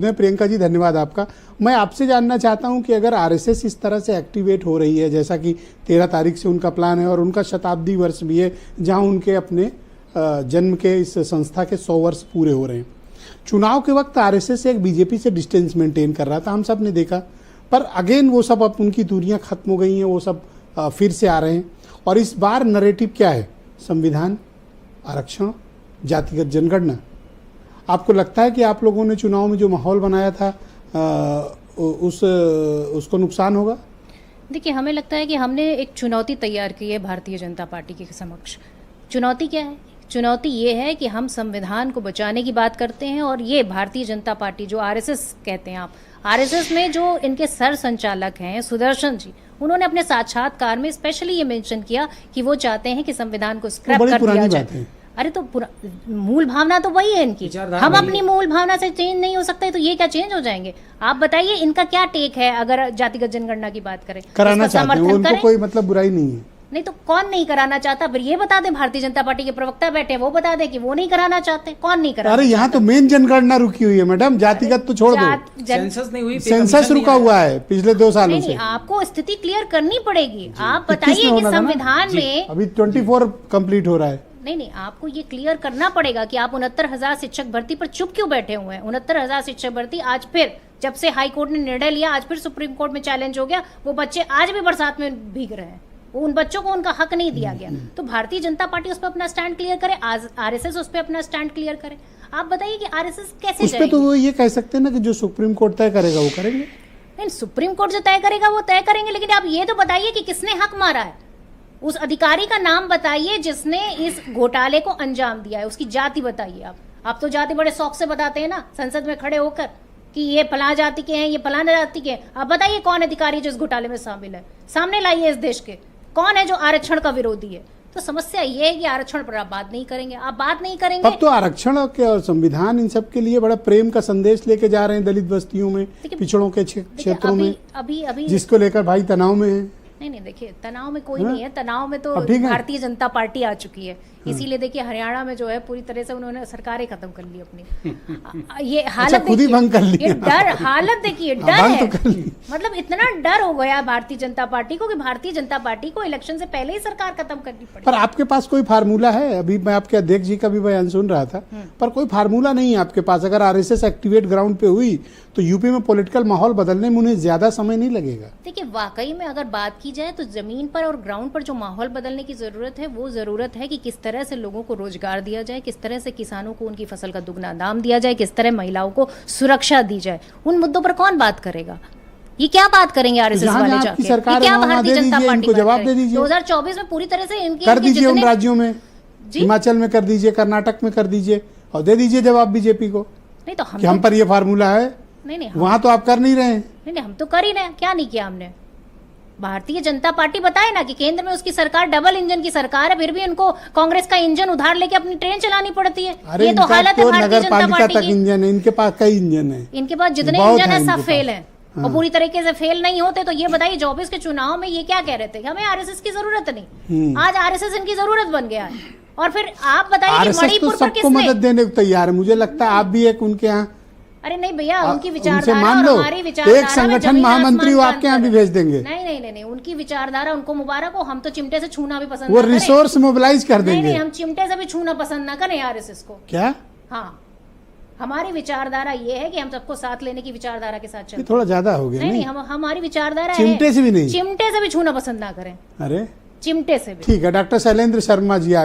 प्रियंका जी, धन्यवाद आपका। मैं आपसे जानना चाहता हूं कि अगर आरएसएस इस तरह से एक्टिवेट हो रही है, जैसा कि 13 तारीख से उनका प्लान है और उनका शताब्दी वर्ष भी है जहां उनके अपने जन्म के इस संस्था के 100 वर्ष पूरे हो रहे हैं। चुनाव के वक्त आरएसएस एक बीजेपी से डिस्टेंस मेंटेन कर रहा था, हम सब ने देखा, पर अगेन वो सब अब उनकी दूरियां खत्म हो गई हैं, वो सब फिर से आ रहे हैं। और इस बार नरेटिव क्या है? संविधान, आरक्षण, जातिगत जनगणना। आपको लगता है कि आप लोगों ने चुनाव में जो माहौल बनाया था उसको नुकसान होगा? देखिए, हमें लगता है कि हमने एक चुनौती तैयार की है भारतीय जनता पार्टी के समक्ष। चुनौती क्या है? चुनौती ये है कि हम संविधान को बचाने की बात करते हैं और ये भारतीय जनता पार्टी, जो आरएसएस कहते हैं आप, आरएसएस में जो इनके सर संचालक हैं सुदर्शन जी, उन्होंने अपने साक्षात्कार में स्पेशली ये मेंशन किया कि वो चाहते हैं कि संविधान को स्क्रैप कर दिया जाए। अरे तो मूल भावना तो वही है इनकी, हम अपनी मूल भावना से चेंज नहीं हो सकते, तो ये क्या चेंज हो जाएंगे? आप बताइए, इनका क्या टेक है अगर जातिगत जनगणना की बात करें? कराना चाहते हैं, उनको कोई मतलब बुराई नहीं है। नहीं तो कौन नहीं कराना चाहता? फिर ये बता दें, भारतीय जनता पार्टी के प्रवक्ता बैठे वो बता दें कि वो नहीं कराना चाहते। कौन नहीं कराना? अरे यहाँ तो मेन जनगणना रुकी हुई है मैडम, जातिगत तो छोड़ दो। सेंसस नहीं हुई, सेंसस रुका हुआ है पिछले 2 सालों से। आपको स्थिति क्लियर करनी पड़ेगी। आप बताइए कि संविधान में अभी 24 कंप्लीट हो रहा है। नहीं, आपको ये क्लियर करना पड़ेगा कि आप 69,000 शिक्षक भर्ती पर चुप क्यों बैठे हुए हैं। 69,000 शिक्षक भर्ती आज फिर, जब से हाई कोर्ट ने निर्णय लिया, आज फिर सुप्रीम कोर्ट में चैलेंज हो गया। वो बच्चे आज भी बरसात में भीग रहे हैं, वो उन बच्चों को उनका हक नहीं दिया गया। तो भारतीय जनता पार्टी उस पर अपना स्टैंड क्लियर करे, आरएसएस उस पर अपना स्टैंड क्लियर करे। आप बताइए कि आरएसएस कैसे उस पे तो वो ये कह सकते हैं ना कि जो सुप्रीम कोर्ट तय करेगा वो करेंगे। नहीं, सुप्रीम कोर्ट जो तय करेगा वो तय करेंगे, लेकिन आप ये तो बताइए कि किसने हक मारा है। उस अधिकारी का नाम बताइए जिसने इस घोटाले को अंजाम दिया है, उसकी जाति बताइए। आप तो जाति बड़े शौक से बताते हैं ना संसद में खड़े होकर कि ये फला जाति के हैं, ये फलाना जाति के हैं। आप बताइए कौन अधिकारी जो इस घोटाले में शामिल है, सामने लाइए। इस देश के कौन है जो आरक्षण का विरोधी है? तो समस्या ये है कि आरक्षण पर आप बात नहीं करेंगे, आप बात नहीं करेंगे। अब तो आरक्षण के और संविधान इन सब के लिए बड़ा प्रेम का संदेश लेके जा रहे हैं दलित बस्तियों में, पिछड़ों के क्षेत्रों में, अभी जिसको लेकर भाई तनाव में है। नहीं, देखिए, तनाव में कोई नहीं है। तनाव में तो भारतीय जनता पार्टी आ चुकी है। इसीलिए देखिए, हरियाणा में जो है पूरी तरह से उन्होंने सरकारें खत्म कर ली अपनी। ये हालत खुद ही भंग कर ली। ये डर, हालत देखिए, डर है। मतलब इतना डर हो गया भारतीय जनता पार्टी को कि भारतीय जनता पार्टी को इलेक्शन से पहले ही सरकार खत्म करनी पड़ी। पर आपके पास कोई फार्मूला है? अभी मैं आपके अध्यक्ष जी का भी बयान सुन रहा था, पर कोई फार्मूला नहीं है आपके पास। अगर आरएसएस एक्टिवेट ग्राउंड पे हुई तो यूपी में पॉलिटिकल माहौल बदलने में उन्हें ज्यादा समय नहीं लगेगा। देखिए, वाकई में अगर बात की जाए तो जमीन पर और ग्राउंड पर जो माहौल बदलने की जरूरत है, वो जरूरत है कि किस तरह से लोगों को रोजगार दिया जाए, किस तरह से किसानों को उनकी फसल का दुगना दाम दिया जाए, किस तरह महिलाओं को सुरक्षा दी जाए। उन मुद्दों पर कौन बात करेगा? ये क्या बात करेंगे आरएसएस वाले जाके? क्या भारतीय जनता पार्टी को जवाब दे दीजिए। 2024 में पूरी तरह से इनकी कर दीजिए, उन राज्यों में, हिमाचल में कर दीजिए, कर्नाटक में कर दीजिए और दे दीजिए जवाब बीजेपी को। नहीं तो हम पर ये फार्मूला है। नहीं, वहां तो आप कर नहीं रहे हैं। नहीं, हम तो कर ही रहे हैं। क्या नहीं किया हमने? भारतीय जनता पार्टी बताए ना कि केंद्र में उसकी सरकार डबल इंजन की सरकार है, फिर भी उनको कांग्रेस का इंजन उधार लेके अपनी ट्रेन चलानी पड़ती है। ये तो हालत है भारतीय जनता पार्टी की। इंजन है इनके पास, कई इंजन है इनके पास, जितने इंजन है सब फेल है। और पूरी तरीके से फेल नहीं होते तो ये बताइए 24 के चुनाव में ये क्या कह रहे थे? हमें आरएसएस की जरूरत नहीं। आज आरएसएस इनकी जरूरत बन गया है। और फिर आप बताइए कि मणिपुर पर किसने मदद देने को तैयार है? मुझे लगता है आप भी एक उनके यहाँ। अरे नहीं भैया, उनकी विचारधारा और हमारी विचारधारा, एक संगठन महामंत्री वो आपके यहाँ भी भेज देंगे। नहीं, उनकी विचारधारा उनको मुबारक हो। हम तो चिमटे से छूना भी पसंद, वो रिसोर्स मोबिलाइज कर देंगे। नहीं, हम चिमटे से भी छूना पसंद ना करें आरएसएस को। क्या? हाँ, हमारी विचारधारा ये है कि हम सबको साथ लेने की विचारधारा के साथ चलते। थोड़ा ज्यादा हो गया। नहीं, हमारी विचारधारा चिमटे से भी नहीं, चिमटे से भी छूना पसंद ना करें। अरे चिमटे से भी। ठीक है, डॉक्टर शैलेंद्र शर्मा जी आ